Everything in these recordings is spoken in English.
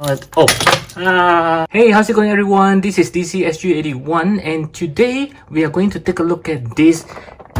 Hey, how's it going everyone? This is DCSG81 and today we are going to take a look at this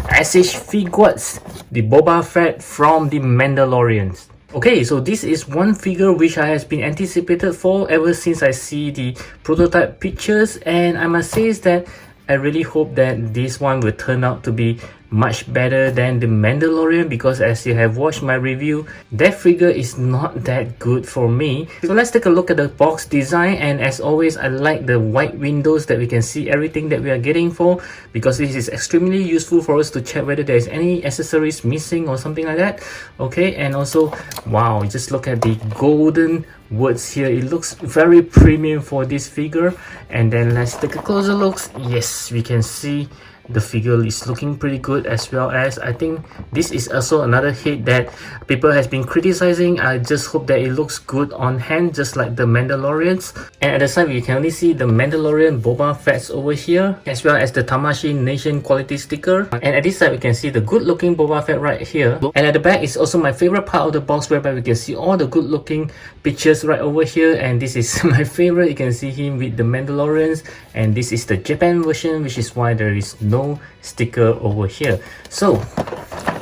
SH Figuarts, the Boba Fett from the Mandalorians. Okay, so this is one figure which I has been anticipated for ever since I see the prototype pictures, and I must say is that I really hope that this one will turn out to be much better than the Mandalorian, because as you have watched my review, that figure is not that good for me. So let's take a look at the box design, and as always I like the white windows that we can see everything that we are getting for, because this is extremely useful for us to check whether there is any accessories missing or something like that. Okay, and also wow, just look at the golden words here. It looks very premium for this figure. And then let's take a closer look. Yes, we can see the figure is looking pretty good, as well as I think this is also another head that people has been criticizing. I just hope that it looks good on hand, just like the Mandalorians. And at the side you can only see the Mandalorian Boba Fett over here, as well as the Tamashii Nation quality sticker. And at this side we can see the good looking Boba Fett right here. And at the back is also my favorite part of the box, whereby we can see all the good looking pictures right over here. And this is my favorite. You can see him with the Mandalorians, and this is the Japan version, which is why there is no sticker over here. So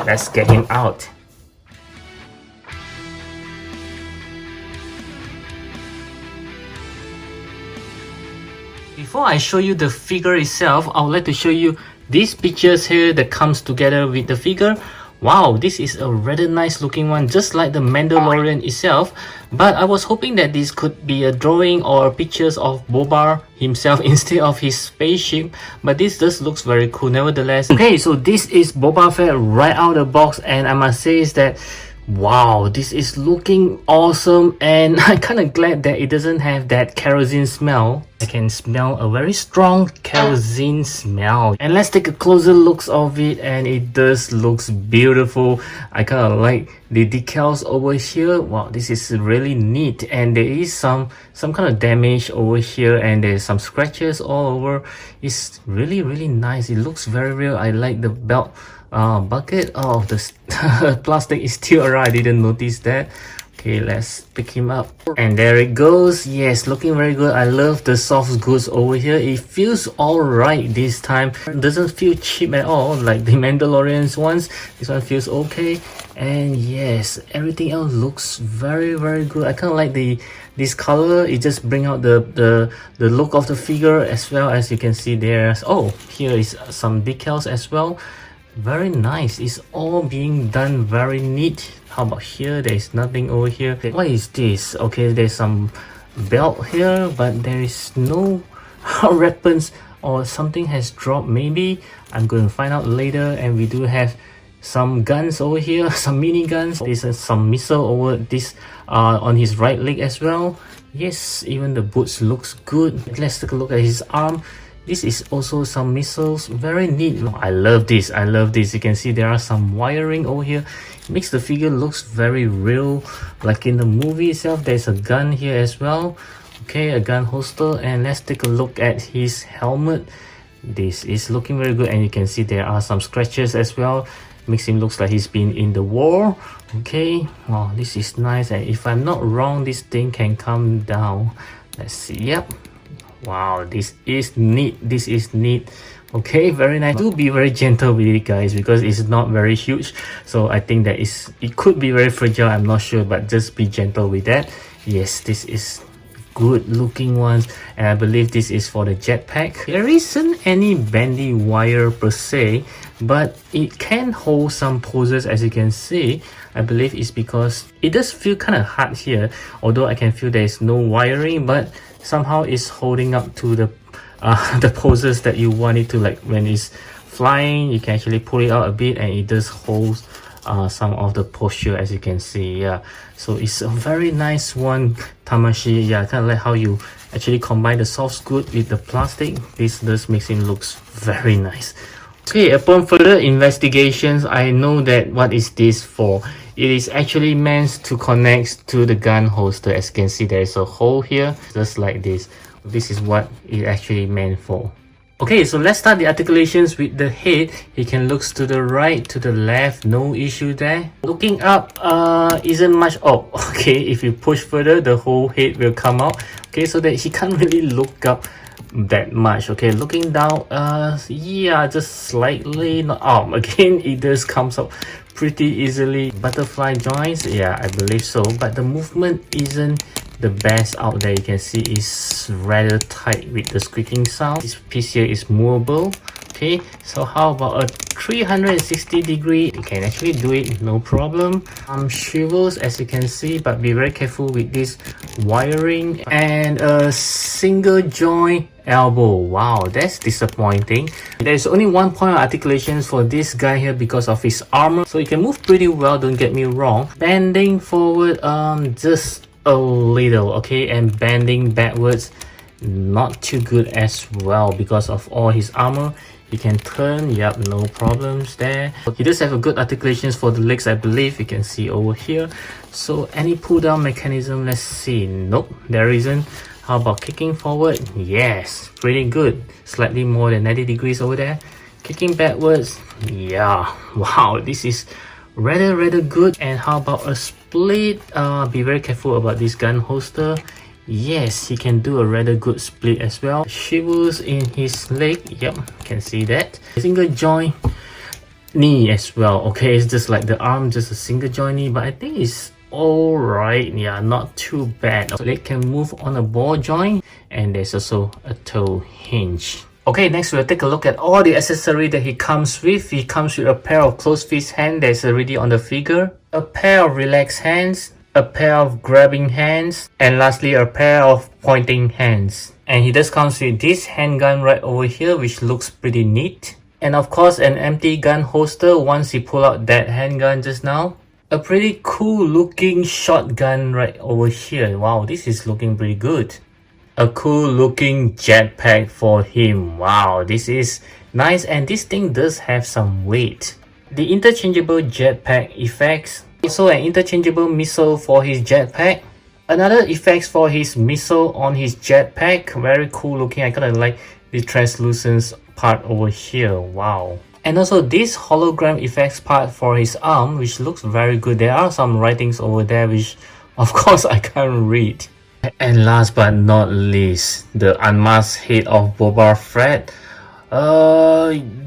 let's get him out. Before I show you the figure itself, I would like to show you these pictures here that comes together with the figure. Wow, this is a rather nice looking one, just like the Mandalorian itself. But I was hoping that this could be a drawing or pictures of Boba himself instead of his spaceship. But this just looks very cool nevertheless. Okay, so this is Boba Fett right out of the box, and I must say is that wow, this is looking awesome, and I'm kind of glad that it doesn't have that kerosene smell. I can smell a very strong kerosene smell. And let's take a closer look of it, and it does looks beautiful. I kind of like the decals over here. Wow, this is really neat. And there is some kind of damage over here, and there's some scratches all over. It's really nice. It looks very real. I like the belt bucket. Oh, the plastic is still around. I didn't notice that. Okay, let's pick him up, and there it goes. Yes, looking very good. I love the soft goods over here. It feels all right this time. It doesn't feel cheap at all like the Mandalorian's ones. This one feels okay. And yes, everything else looks very good. I kind of like this color. It just bring out the look of the figure, as well as you can see there's, oh, here is some decals as well. Very nice. It's all being done very neat. How about here? There is nothing over here. What is this? Okay, there's some belt here, but there is no weapons, or something has dropped maybe. I'm going to find out later. And we do have some guns over here, some mini guns. There's some missile over this on his right leg as well. Yes, even the boots looks good. Let's take a look at his arm. This is also some missiles. Very neat. I love this. I love this. You can see there are some wiring over here. It makes the figure looks very real, like in the movie itself. There's a gun here as well. Okay, a gun holster. And let's take a look at his helmet. This is looking very good, and you can see there are some scratches as well. Makes him looks like he's been in the war. Okay, wow, this is nice. And if I'm not wrong, this thing can come down. Let's see. Yep. Wow, this is neat. This is neat. Okay, very nice. Do be very gentle with it, guys, because it's not very huge. So I think that it could be very fragile. I'm not sure, but just be gentle with that. Yes, this is good looking ones, and I believe this is for the jetpack. There isn't any bendy wire per se, but it can hold some poses, as you can see. I believe it's because it does feel kind of hard here, although I can feel there is no wiring, but somehow it's holding up to the poses that you want it to. Like when it's flying, you can actually pull it out a bit, and it does hold some of the posture, as you can see. Yeah, so it's a very nice one, Tamashii. Yeah, I kind of like how you actually combine the soft good with the plastic. This does makes it looks very nice. Okay, upon further investigations, I know that what is this for. It is actually meant to connect to the gun holster. As you can see, there is a hole here, just like this. This is what it actually meant for. Okay, so let's start the articulations with the head. He can look to the right, to the left, no issue there. Looking up isn't much. Oh, okay, if you push further, the whole head will come out. Okay, so that he can't really look up that much. Okay, looking down, yeah, just slightly, not again, it does comes out pretty easily. Butterfly joints, yeah, I believe so, but the movement isn't the best out there. You can see it's rather tight with the squeaking sound. This piece here is movable. Okay, so how about a 360 degree? You can actually do it, no problem. Swivels as you can see, but be very careful with this wiring. And a single joint elbow. Wow, that's disappointing. There's only one point of articulations for this guy here because of his armor, so he can move pretty well, don't get me wrong. Bending forward, just a little, okay, and bending backwards not too good as well because of all his armor. He can turn, yep, no problems there. He does have a good articulations for the legs, I believe. You can see over here. So any pull down mechanism, let's see. Nope, there isn't. How about kicking forward? Yes, pretty good. Slightly more than 90 degrees over there. Kicking backwards, yeah, wow, this is rather good. And how about a split? Be very careful about this gun holster. Yes, he can do a rather good split as well. Shivers in his leg, yep, can see that. Single joint knee as well. Okay, it's just like the arm, just a single joint knee, but I think it's alright. Yeah, not too bad. So leg can move on a ball joint, and there's also a toe hinge. Okay, next we'll take a look at all the accessory that he comes with. He comes with a pair of closed fist hands that's already on the figure, a pair of relaxed hands, a pair of grabbing hands, and lastly a pair of pointing hands. And he does comes with this handgun right over here, which looks pretty neat. And of course an empty gun holster once he pull out that handgun just now. A pretty cool looking shotgun right over here. Wow, this is looking pretty good. A cool looking jetpack for him. Wow, this is nice, and this thing does have some weight. The interchangeable jetpack effects. Also an interchangeable missile for his jetpack. Another effects for his missile on his jetpack. Very cool looking. I kinda like the translucent part over here. Wow. And also this hologram effects part for his arm, which looks very good. There are some writings over there which of course I can't read. And last but not least, the unmasked head of Boba Fett.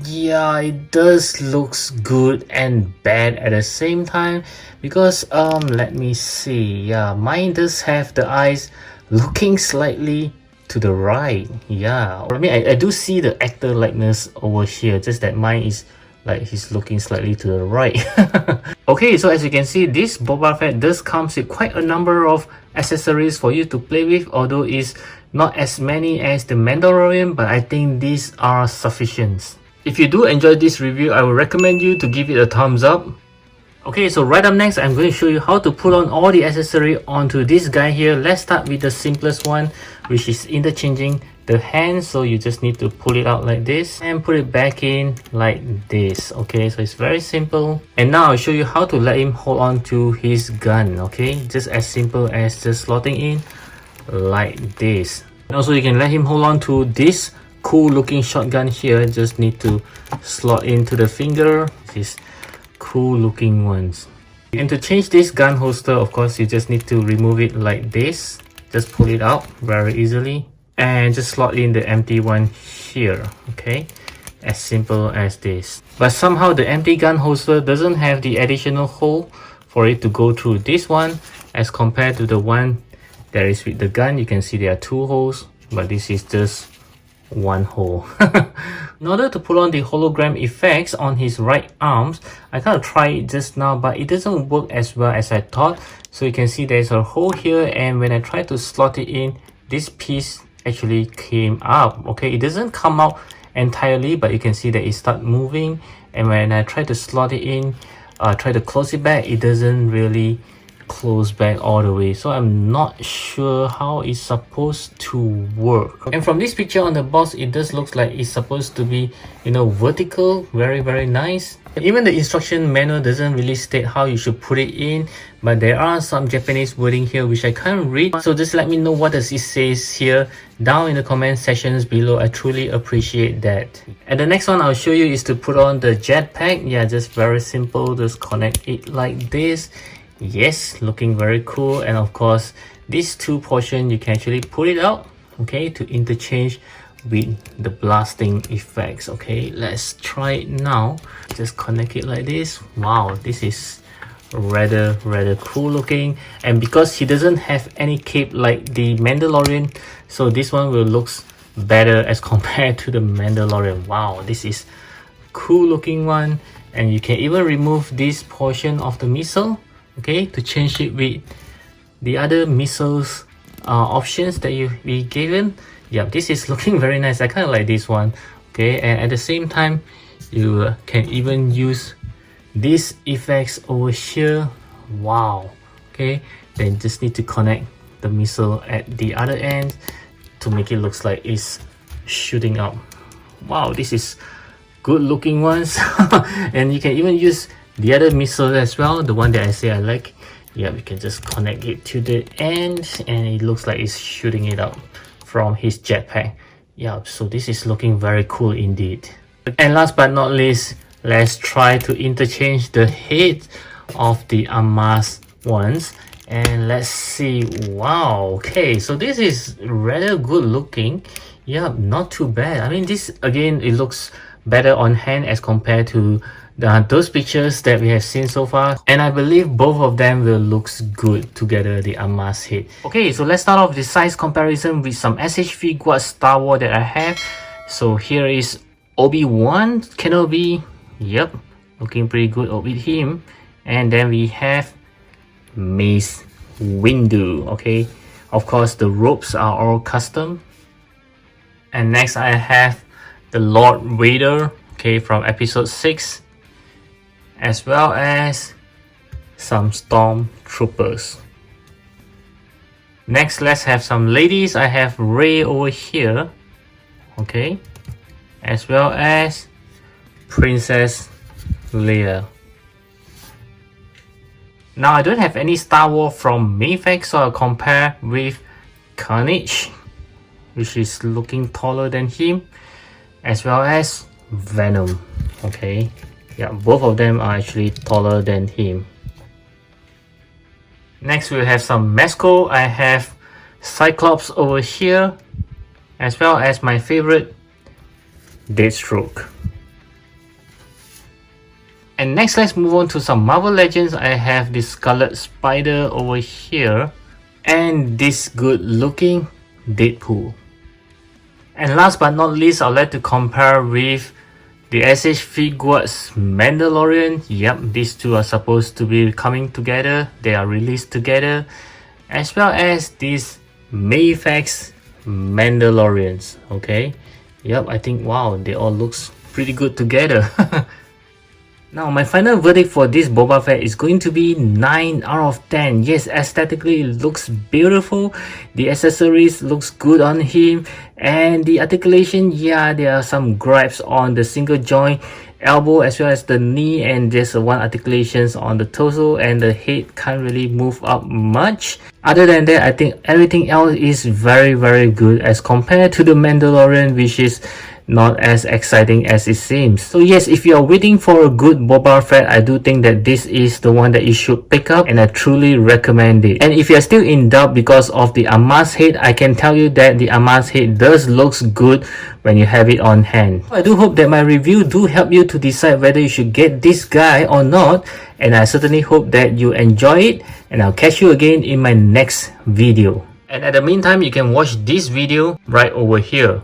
Yeah, it does looks good and bad at the same time because let me see. Yeah, mine does have the eyes looking slightly to the right. Yeah, I mean I do see the actor likeness over here, just that mine is like he's looking slightly to the right. Okay, so as you can see, this Boba Fett does comes with quite a number of accessories for you to play with, although it's not as many as the Mandalorian, but I think these are sufficient. If you do enjoy this review, I would recommend you to give it a thumbs up. Okay, so right up next, I'm going to show you how to put on all the accessory onto this guy here. Let's start with the simplest one, which is interchanging the hand. So you just need to pull it out like this and put it back in like this. Okay, so it's very simple. And now I'll show you how to let him hold on to his gun. Okay, just as simple as just slotting in like this. And also you can let him hold on to this cool looking shotgun here. Just need to slot into the finger. This cool looking ones. And to change this gun holster, of course you just need to remove it like this. Just pull it out very easily and just slot in the empty one here. Okay, as simple as this. But somehow the empty gun holster doesn't have the additional hole for it to go through this one, as compared to the one that is with the gun. You can see there are two holes, but this is just one hole. In order to put on the hologram effects on his right arms, I kind of tried it just now, but it doesn't work as well as I thought. So you can see there's a hole here, and when I try to slot it in, this piece actually came up. Okay, it doesn't come out entirely, but you can see that it start moving, and when I try to slot it in, try to close it back, it doesn't really closed back all the way, so I'm not sure how it's supposed to work. And from this picture on the box, it does look like it's supposed to be, you know, vertical. Very nice. Even the instruction manual doesn't really state how you should put it in, but there are some Japanese wording here which I can't read, so just let me know what does it says here down in the comment sections below. I truly appreciate that. And the next one I'll show you is to put on the jetpack. Yeah, just very simple, just connect it like this. Yes, looking very cool. And of course, these two portions you can actually pull it out, okay, to interchange with the blasting effects. Okay, let's try it now. Just connect it like this. Wow, this is rather cool looking, and because he doesn't have any cape like the Mandalorian, so this one will looks better as compared to the Mandalorian. Wow, this is cool looking one. And you can even remove this portion of the missile, okay, to change it with the other missiles options that you be given. Yeah, this is looking very nice. I kind of like this one. Okay, and at the same time, you can even use these effects over here. Wow. Okay, then just need to connect the missile at the other end to make it looks like it's shooting up. Wow, this is good looking ones. And you can even use the other missile as well, the one that I say I like. Yeah, we can just connect it to the end and it looks like it's shooting it up from his jetpack. Yeah, so this is looking very cool indeed. And last but not least, let's try to interchange the head of the unmasked ones, and let's see. Wow, okay, so this is rather good looking. Yeah, not too bad. I mean, this again, it looks better on hand as compared to those pictures that we have seen so far, and I believe both of them will looks good together, the unmasked head. Okay, so let's start off the size comparison with some SH Figuarts Star Wars that I have. So here is Obi-Wan Kenobi. Yep, looking pretty good with him. And then we have Mace Windu. Okay, of course the ropes are all custom. And next I have the Lord Vader, okay, from episode 6, as well as some stormtroopers. Next, let's have some ladies. I have Rey over here, okay, as well as Princess Leia. Now I don't have any Star Wars from Mayfax, so I'll compare with Carnage, which is looking taller than him, as well as Venom. Okay, yeah, both of them are actually taller than him. Next we have some Mezco. I have Cyclops over here, as well as my favorite, Deathstroke. And next, let's move on to some Marvel Legends. I have the Scarlet Spider over here, and this good looking Deadpool. And last but not least, I'd like to compare with the SH Figuarts Mandalorian. Yep, these two are supposed to be coming together. They are released together. As well as these Mayfax Mandalorians. Okay. Yep, I think, wow, they all looks pretty good together. Now, my final verdict for this Boba Fett is going to be 9 out of 10. Yes, aesthetically it looks beautiful. The accessories looks good on him. And the articulation, yeah, there are some gripes on the single joint elbow as well as the knee. And there's one articulations on the torso, and the head can't really move up much. Other than that, I think everything else is very, very good as compared to the Mandalorian, which is not as exciting as it seems. So yes, if you are waiting for a good Boba Fett, I do think that this is the one that you should pick up, and I truly recommend it. And if you are still in doubt because of the unmasked head, I can tell you that the unmasked head does looks good when you have it on hand. I do hope that my review do help you to decide whether you should get this guy or not, and I certainly hope that you enjoy it, and I'll catch you again in my next video. And at the meantime, you can watch this video right over here.